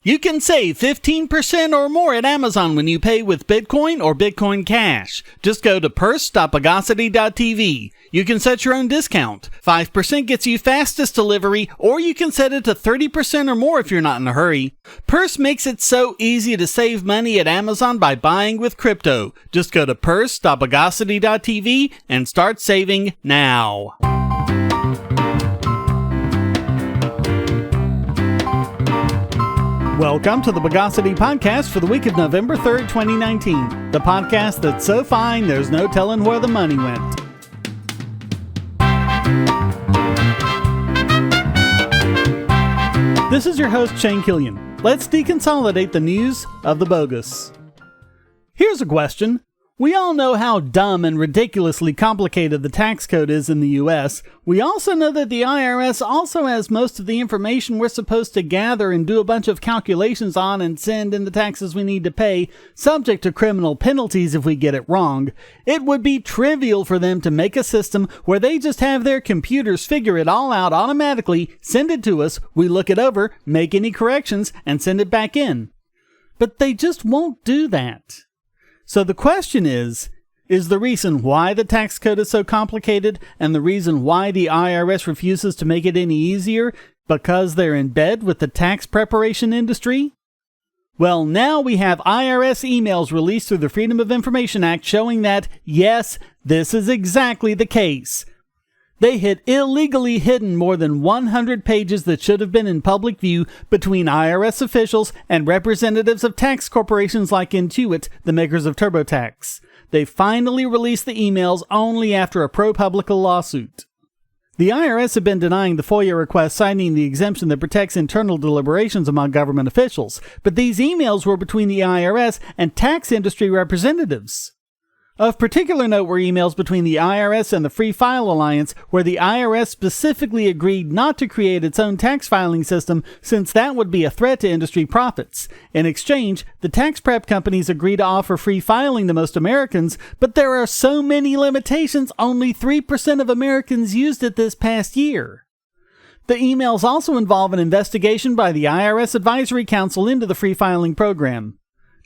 You can save 15% or more at Amazon when you pay with Bitcoin or Bitcoin Cash. Just go to purse.bogosity.tv. You can set your own discount. 5% gets you fastest delivery, or you can set it to 30% or more if you're not in a hurry. Purse makes it so easy to save money at Amazon by buying with crypto. Just go to purse.bogosity.tv and start saving now. Welcome to the Bogosity podcast for the week of November 3rd, 2019. The podcast that's so fine, there's no telling where the money went. This is your host, Shane Killian. Let's deconsolidate the news of the bogus. Here's a question. We all know how dumb and ridiculously complicated the tax code is in the U.S. We also know that the IRS also has most of the information we're supposed to gather and do a bunch of calculations on and send in the taxes we need to pay, subject to criminal penalties if we get it wrong. It would be trivial for them to make a system where they just have their computers figure it all out automatically, send it to us, we look it over, make any corrections, and send it back in. But they just won't do that. So the question is the reason why the tax code is so complicated and the reason why the IRS refuses to make it any easier because they're in bed with the tax preparation industry? Well, now we have IRS emails released through the Freedom of Information Act showing that, yes, this is exactly the case. They had illegally hidden more than 100 pages that should have been in public view between IRS officials and representatives of tax corporations like Intuit, the makers of TurboTax. They finally released the emails only after a ProPublica lawsuit. The IRS had been denying the FOIA request, citing the exemption that protects internal deliberations among government officials, but these emails were between the IRS and tax industry representatives. Of particular note were emails between the IRS and the Free File Alliance, where the IRS specifically agreed not to create its own tax filing system since that would be a threat to industry profits. In exchange, the tax prep companies agreed to offer free filing to most Americans, but there are so many limitations, only 3% of Americans used it this past year. The emails also involve an investigation by the IRS Advisory Council into the free filing program.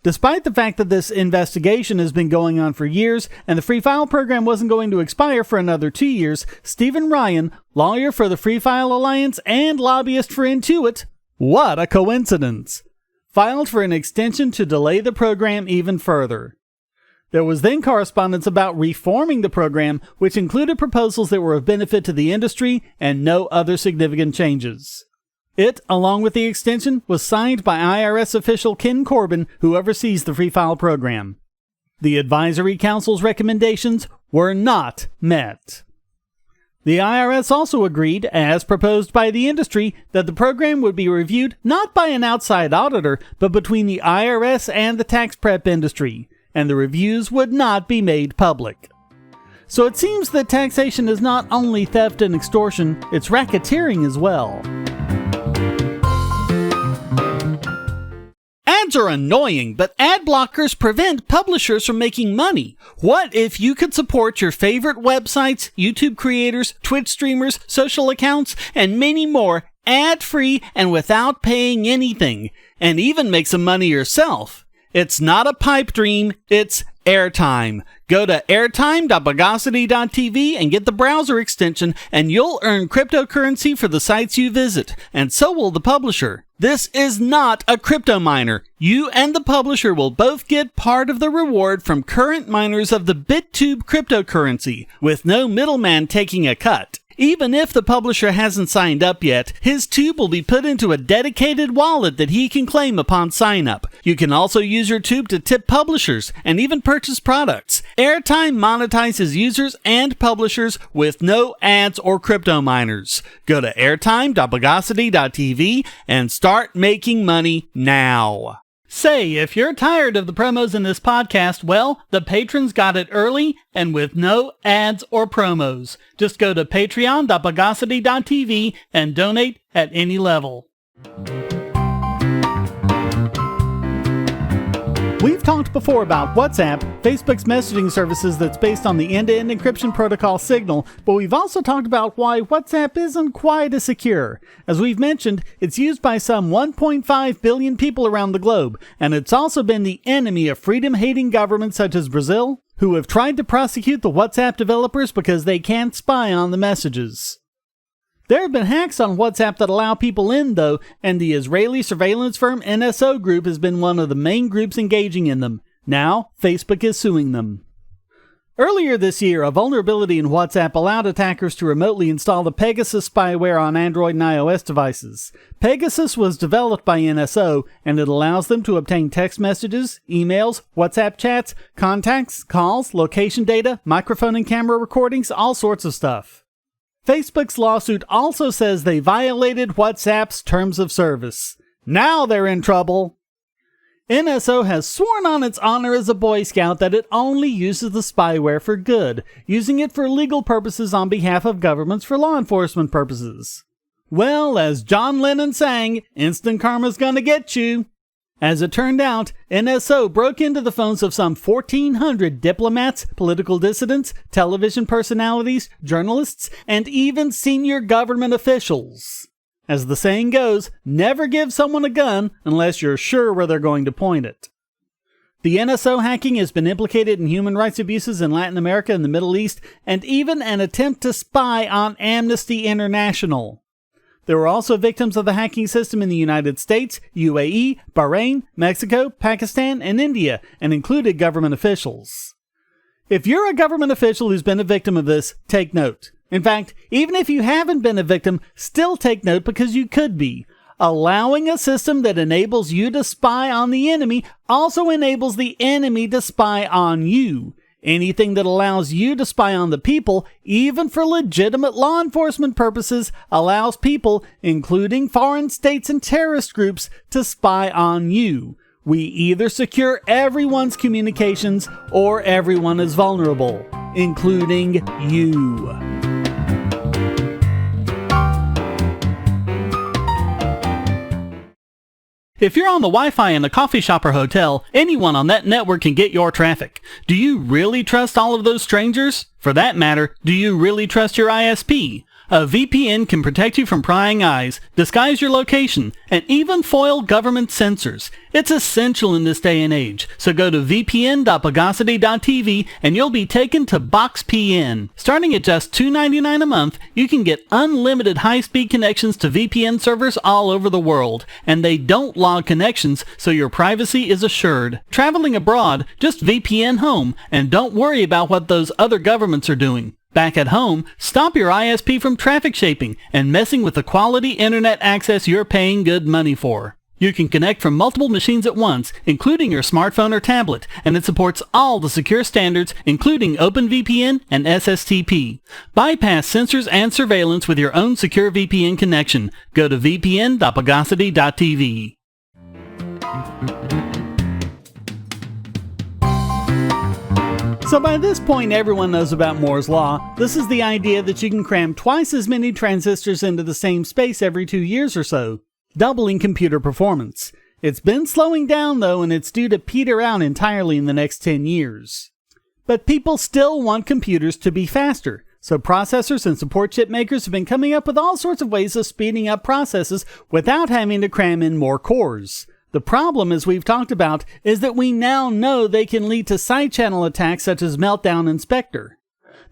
Despite the fact that this investigation has been going on for years and the Free File program wasn't going to expire for another 2 years, Stephen Ryan, lawyer for the Free File Alliance and lobbyist for Intuit, what a coincidence, filed for an extension to delay the program even further. There was then correspondence about reforming the program, which included proposals that were of benefit to the industry and no other significant changes. It, along with the extension, was signed by IRS official Ken Corbin, who oversees the Free File program. The Advisory Council's recommendations were not met. The IRS also agreed, as proposed by the industry, that the program would be reviewed not by an outside auditor, but between the IRS and the tax prep industry, and the reviews would not be made public. So it seems that taxation is not only theft and extortion, it's racketeering as well. Ads are annoying, but ad blockers prevent publishers from making money. What if you could support your favorite websites, YouTube creators, Twitch streamers, social accounts, and many more ad-free and without paying anything, and even make some money yourself? It's not a pipe dream, it's airtime. Go to airtime.bogosity.tv and get the browser extension, and you'll earn cryptocurrency for the sites you visit, and so will the publisher. This is not a crypto miner. You and the publisher will both get part of the reward from current miners of the BitTube cryptocurrency, with no middleman taking a cut. Even if the publisher hasn't signed up yet, his tube will be put into a dedicated wallet that he can claim upon sign up. You can also use your tube to tip publishers and even purchase products. Airtime monetizes users and publishers with no ads or crypto miners. Go to airtime.bogosity.tv and start making money now. Say, if you're tired of the promos in this podcast, well, the patrons got it early and with no ads or promos. Just go to patreon.bogosity.tv and donate at any level. We've talked before about WhatsApp, Facebook's messaging services that's based on the end-to-end encryption protocol Signal, but we've also talked about why WhatsApp isn't quite as secure. As we've mentioned, it's used by some 1.5 billion people around the globe, and it's also been the enemy of freedom-hating governments such as Brazil, who have tried to prosecute the WhatsApp developers because they can't spy on the messages. There have been hacks on WhatsApp that allow people in, though, and the Israeli surveillance firm NSO Group has been one of the main groups engaging in them. Now, Facebook is suing them. Earlier this year, a vulnerability in WhatsApp allowed attackers to remotely install the Pegasus spyware on Android and iOS devices. Pegasus was developed by NSO, and it allows them to obtain text messages, emails, WhatsApp chats, contacts, calls, location data, microphone and camera recordings, all sorts of stuff. Facebook's lawsuit also says they violated WhatsApp's terms of service. Now they're in trouble. NSO has sworn on its honor as a Boy Scout that it only uses the spyware for good, using it for legal purposes on behalf of governments for law enforcement purposes. Well, as John Lennon sang, instant karma's gonna get you. As it turned out, NSO broke into the phones of some 1,400 diplomats, political dissidents, television personalities, journalists, and even senior government officials. As the saying goes, never give someone a gun unless you're sure where they're going to point it. The NSO hacking has been implicated in human rights abuses in Latin America and the Middle East, and even an attempt to spy on Amnesty International. There were also victims of the hacking system in the United States, UAE, Bahrain, Mexico, Pakistan, and India, and included government officials. If you're a government official who's been a victim of this, take note. In fact, even if you haven't been a victim, still take note because you could be. Allowing a system that enables you to spy on the enemy also enables the enemy to spy on you. Anything that allows you to spy on the people, even for legitimate law enforcement purposes, allows people, including foreign states and terrorist groups, to spy on you. We either secure everyone's communications or everyone is vulnerable, including you. If you're on the Wi-Fi in a coffee shop or hotel, anyone on that network can get your traffic. Do you really trust all of those strangers? For that matter, do you really trust your ISP? A VPN can protect you from prying eyes, disguise your location, and even foil government censors. It's essential in this day and age, so go to vpn.bogosity.tv and you'll be taken to BoxPN. Starting at just $2.99 a month, you can get unlimited high-speed connections to VPN servers all over the world, and they don't log connections, so your privacy is assured. Traveling abroad, just VPN home, and don't worry about what those other governments are doing. Back at home, stop your ISP from traffic shaping and messing with the quality internet access you're paying good money for. You can connect from multiple machines at once, including your smartphone or tablet, and it supports all the secure standards, including OpenVPN and SSTP. Bypass censors and surveillance with your own secure VPN connection. Go to vpn.bogosity.tv. So by this point, everyone knows about Moore's Law. This is the idea that you can cram twice as many transistors into the same space every 2 years or so, doubling computer performance. It's been slowing down though, and it's due to peter out entirely in the next 10 years. But people still want computers to be faster, so processors and support chip makers have been coming up with all sorts of ways of speeding up processes without having to cram in more cores. The problem, as we've talked about, is that we now know they can lead to side-channel attacks such as Meltdown and Spectre.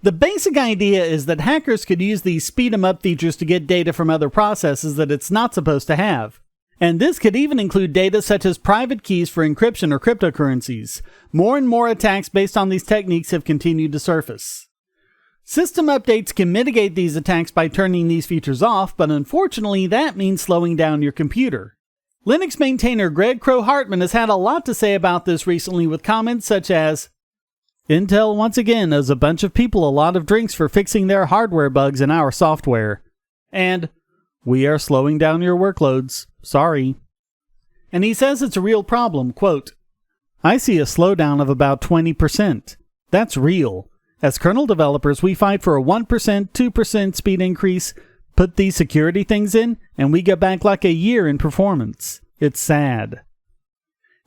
The basic idea is that hackers could use these speed-em-up features to get data from other processes that it's not supposed to have. And this could even include data such as private keys for encryption or cryptocurrencies. More and more attacks based on these techniques have continued to surface. System updates can mitigate these attacks by turning these features off, but unfortunately that means slowing down your computer. Linux maintainer Greg Crow-Hartman has had a lot to say about this recently with comments such as, "Intel once again owes a bunch of people a lot of drinks for fixing their hardware bugs in our software," and "We are slowing down your workloads, sorry." And he says it's a real problem, quote, "I see a slowdown of about 20%. That's real. As kernel developers, we fight for a 1%, 2% speed increase, put these security things in, and we get back like a year in performance. It's sad."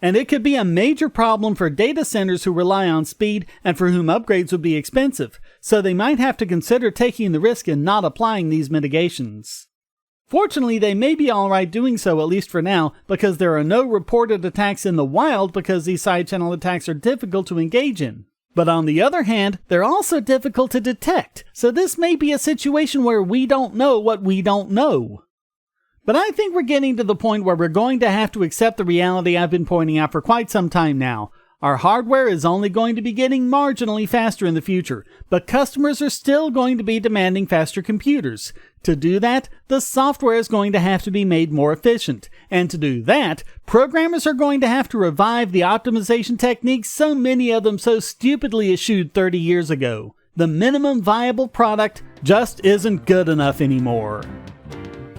And it could be a major problem for data centers who rely on speed and for whom upgrades would be expensive, so they might have to consider taking the risk and not applying these mitigations. Fortunately, they may be alright doing so, at least for now, because there are no reported attacks in the wild because these side-channel attacks are difficult to engage in. But on the other hand, they're also difficult to detect, so this may be a situation where we don't know what we don't know. But I think we're getting to the point where we're going to have to accept the reality I've been pointing out for quite some time now. Our hardware is only going to be getting marginally faster in the future, but customers are still going to be demanding faster computers. To do that, the software is going to have to be made more efficient. And to do that, programmers are going to have to revive the optimization techniques so many of them so stupidly eschewed 30 years ago. The minimum viable product just isn't good enough anymore.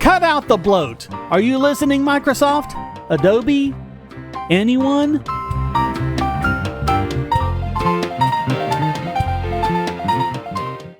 Cut out the bloat! Are you listening, Microsoft? Adobe? Anyone?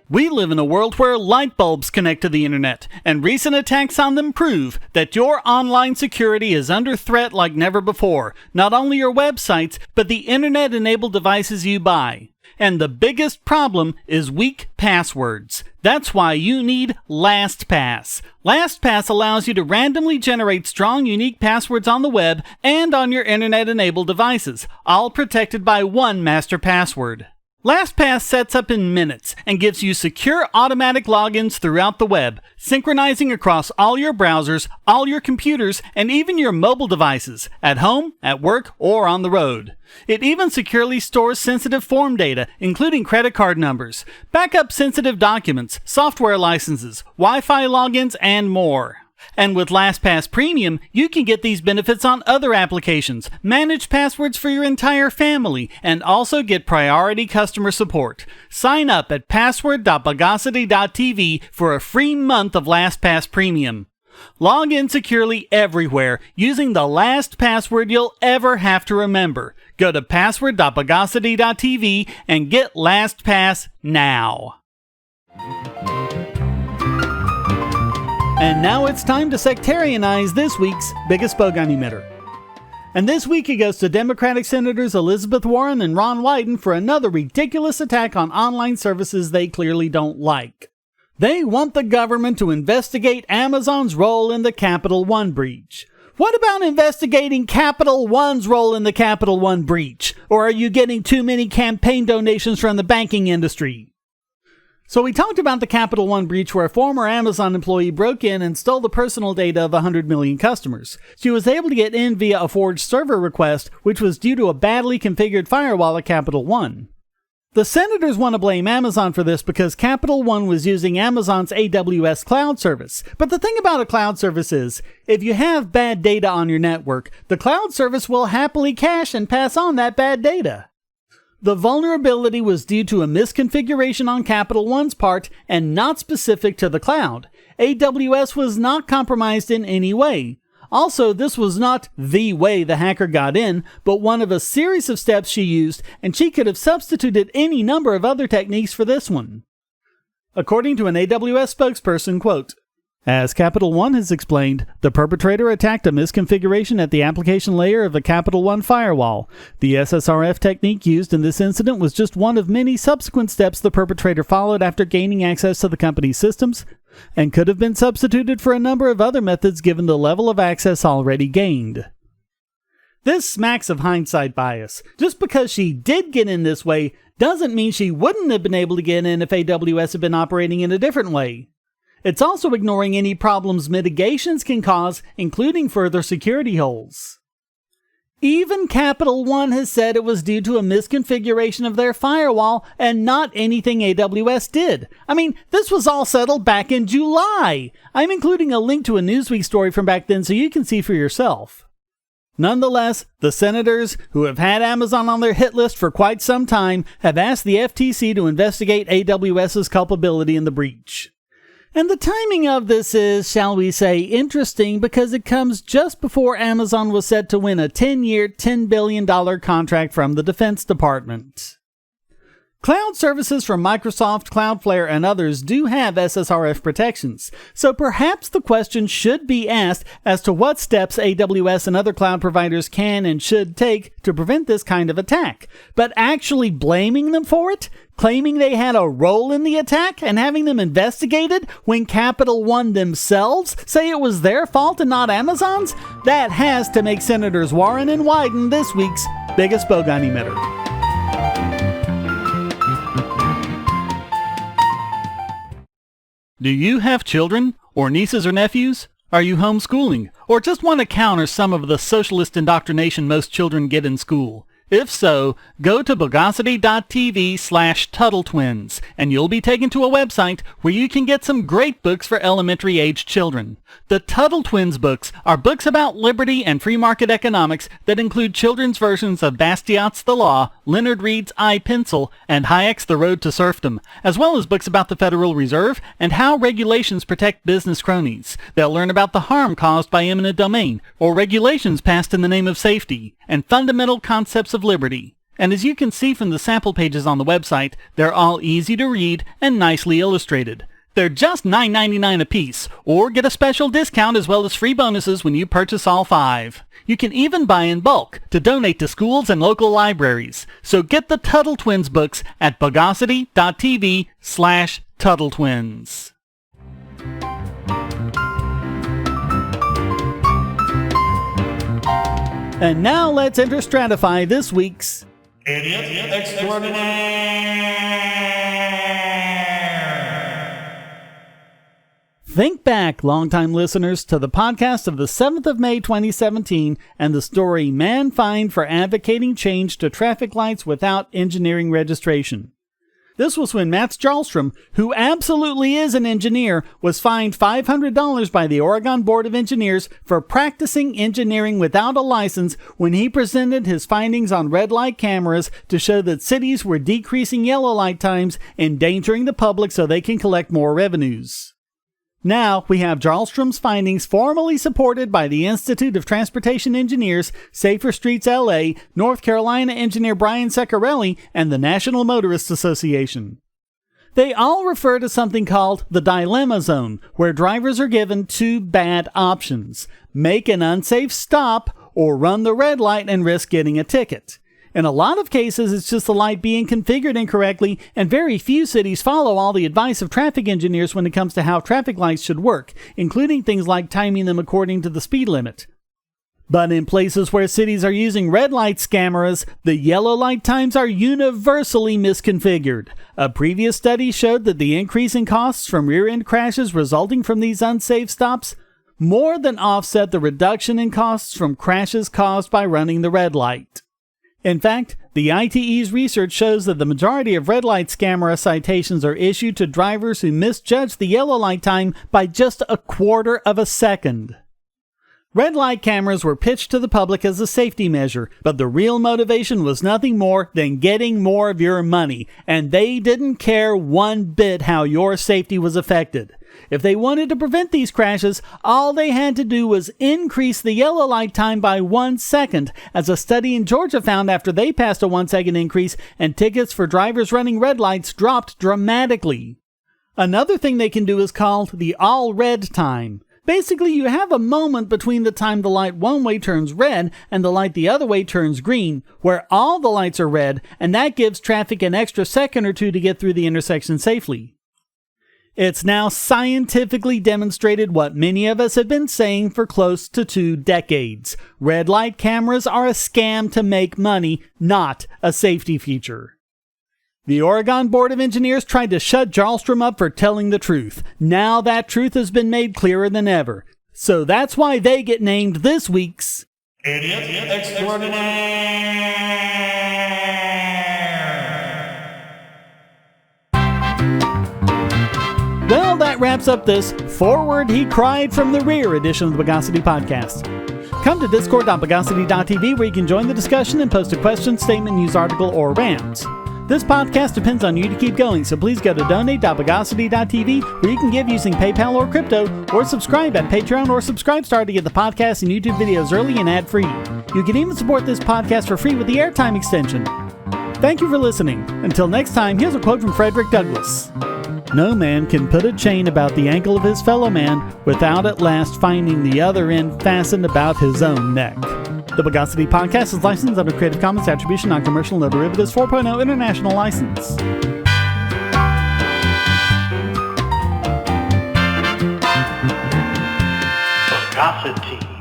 We live in a world where light bulbs connect to the internet, and recent attacks on them prove that your online security is under threat like never before. Not only your websites, but the internet-enabled devices you buy. And the biggest problem is weak passwords. That's why you need LastPass. LastPass allows you to randomly generate strong, unique passwords on the web and on your internet-enabled devices, all protected by one master password. LastPass sets up in minutes and gives you secure automatic logins throughout the web, synchronizing across all your browsers, all your computers, and even your mobile devices, at home, at work, or on the road. It even securely stores sensitive form data, including credit card numbers, backup sensitive documents, software licenses, Wi-Fi logins, and more. And with LastPass Premium, you can get these benefits on other applications, manage passwords for your entire family, and also get priority customer support. Sign up at password.bogosity.tv for a free month of LastPass Premium. Log in securely everywhere using the last password you'll ever have to remember. Go to password.bogosity.tv and get LastPass now. And now it's time to sectarianize this week's biggest Bogon emitter. And this week it goes to Democratic Senators Elizabeth Warren and Ron Wyden for another ridiculous attack on online services they clearly don't like. They want the government to investigate Amazon's role in the Capital One breach. What about investigating Capital One's role in the Capital One breach? Or are you getting too many campaign donations from the banking industry? So we talked about the Capital One breach where a former Amazon employee broke in and stole the personal data of 100 million customers. She was able to get in via a forged server request, which was due to a badly configured firewall at Capital One. The senators want to blame Amazon for this because Capital One was using Amazon's AWS cloud service. But the thing about a cloud service is, if you have bad data on your network, the cloud service will happily cache and pass on that bad data. The vulnerability was due to a misconfiguration on Capital One's part and not specific to the cloud. AWS was not compromised in any way. Also, this was not the way the hacker got in, but one of a series of steps she used, and she could have substituted any number of other techniques for this one. According to an AWS spokesperson, quote, "As Capital One has explained, the perpetrator attacked a misconfiguration at the application layer of the Capital One firewall. The SSRF technique used in this incident was just one of many subsequent steps the perpetrator followed after gaining access to the company's systems, and could have been substituted for a number of other methods given the level of access already gained." This smacks of hindsight bias. Just because she did get in this way doesn't mean she wouldn't have been able to get in if AWS had been operating in a different way. It's also ignoring any problems mitigations can cause, including further security holes. Even Capital One has said it was due to a misconfiguration of their firewall and not anything AWS did. I mean, this was all settled back in July. I'm including a link to a Newsweek story from back then so you can see for yourself. Nonetheless, the senators, who have had Amazon on their hit list for quite some time, have asked the FTC to investigate AWS's culpability in the breach. And the timing of this is, shall we say, interesting because it comes just before Amazon was set to win a 10-year, $10 billion contract from the Defense Department. Cloud services from Microsoft, Cloudflare, and others do have SSRF protections, so perhaps the question should be asked as to what steps AWS and other cloud providers can and should take to prevent this kind of attack. But actually blaming them for it? Claiming they had a role in the attack and having them investigated when Capital One themselves say it was their fault and not Amazon's? That has to make Senators Warren and Wyden this week's biggest Bogon emitter. Do you have children, or nieces or nephews? Are you homeschooling, or just want to counter some of the socialist indoctrination most children get in school? If so, go to Bogosity.tv/TuttleTwins, and you'll be taken to a website where you can get some great books for elementary-aged children. The Tuttle Twins books are books about liberty and free market economics that include children's versions of Bastiat's The Law, Leonard Read's I, Pencil, and Hayek's The Road to Serfdom, as well as books about the Federal Reserve and how regulations protect business cronies. They'll learn about the harm caused by eminent domain, or regulations passed in the name of safety, and fundamental concepts of liberty. And as you can see from the sample pages on the website, they're all easy to read and nicely illustrated. They're just $9.99 a piece, or get a special discount as well as free bonuses when you purchase all 5. You can even buy in bulk to donate to schools and local libraries. So get the Tuttle Twins books at Bogosity.tv/TuttleTwins. And now let's stratify this week's Idiot Extraordinaire. Think back, longtime listeners, to the podcast of the 7th of May 2017 and the story Man Fined for Advocating Change to Traffic Lights Without Engineering Registration. This was when Matt Jarlstrom, who absolutely is an engineer, was fined $500 by the Oregon Board of Engineers for practicing engineering without a license when he presented his findings on red light cameras to show that cities were decreasing yellow light times, endangering the public so they can collect more revenues. Now, we have Jarlstrom's findings formally supported by the Institute of Transportation Engineers, Safer Streets LA, North Carolina engineer Brian Ceccarelli, and the National Motorists Association. They all refer to something called the dilemma zone, where drivers are given 2 bad options: make an unsafe stop or run the red light and risk getting a ticket. In a lot of cases, it's just the light being configured incorrectly, and very few cities follow all the advice of traffic engineers when it comes to how traffic lights should work, including things like timing them according to the speed limit. But in places where cities are using red light cameras, the yellow light times are universally misconfigured. A previous study showed that the increase in costs from rear-end crashes resulting from these unsafe stops more than offset the reduction in costs from crashes caused by running the red light. In fact, the ITE's research shows that the majority of red light camera citations are issued to drivers who misjudged the yellow light time by just 1/4 of a second. Red light cameras were pitched to the public as a safety measure, but the real motivation was nothing more than getting more of your money, and they didn't care one bit how your safety was affected. If they wanted to prevent these crashes, all they had to do was increase the yellow light time by 1 second, as a study in Georgia found after they passed a 1-second increase, and tickets for drivers running red lights dropped dramatically. Another thing they can do is called the all red time. Basically, you have a moment between the time the light one way turns red and the light the other way turns green, where all the lights are red, and that gives traffic an extra second or 2 to get through the intersection safely. It's now scientifically demonstrated what many of us have been saying for close to 2 decades. Red light cameras are a scam to make money, not a safety feature. The Oregon Board of Engineers tried to shut Jarlstrom up for telling the truth. Now that truth has been made clearer than ever. So that's why they get named this week's Idiot Extraordinaire. Well, that wraps up this Forward He Cried from the Rear edition of the Bogosity podcast. Come to discord.bogosity.tv where you can join the discussion and post a question, statement, news article, or rant. This podcast depends on you to keep going, so please go to donate.bogosity.tv where you can give using PayPal or crypto, or subscribe at Patreon or Subscribestar to get the podcast and YouTube videos early and ad-free. You can even support this podcast for free with the airtime extension. Thank you for listening. Until next time, here's a quote from Frederick Douglass. No man can put a chain about the ankle of his fellow man without at last finding the other end fastened about his own neck. The Bogosity podcast is licensed under Creative Commons Attribution, Non-Commercial, No Derivatives 4.0 International License. Bogosity.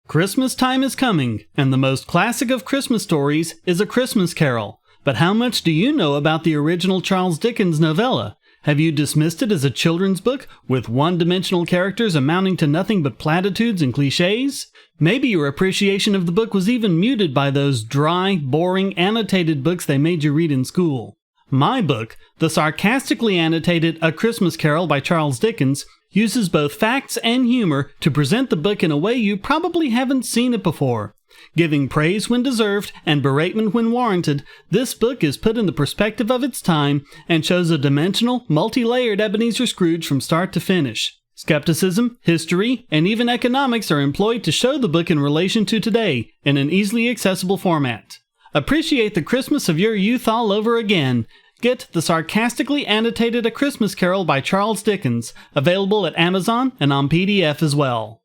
Christmas time is coming, and the most classic of Christmas stories is A Christmas Carol. But how much do you know about the original Charles Dickens novella? Have you dismissed it as a children's book with one-dimensional characters amounting to nothing but platitudes and cliches? Maybe your appreciation of the book was even muted by those dry, boring, annotated books they made you read in school. My book, the sarcastically annotated A Christmas Carol by Charles Dickens, uses both facts and humor to present the book in a way you probably haven't seen it before. Giving praise when deserved and beratement when warranted, this book is put in the perspective of its time and shows a dimensional, multi-layered Ebenezer Scrooge from start to finish. Skepticism, history, and even economics are employed to show the book in relation to today in an easily accessible format. Appreciate the Christmas of your youth all over again. Get the sarcastically annotated A Christmas Carol by Charles Dickens, available at Amazon and on PDF as well.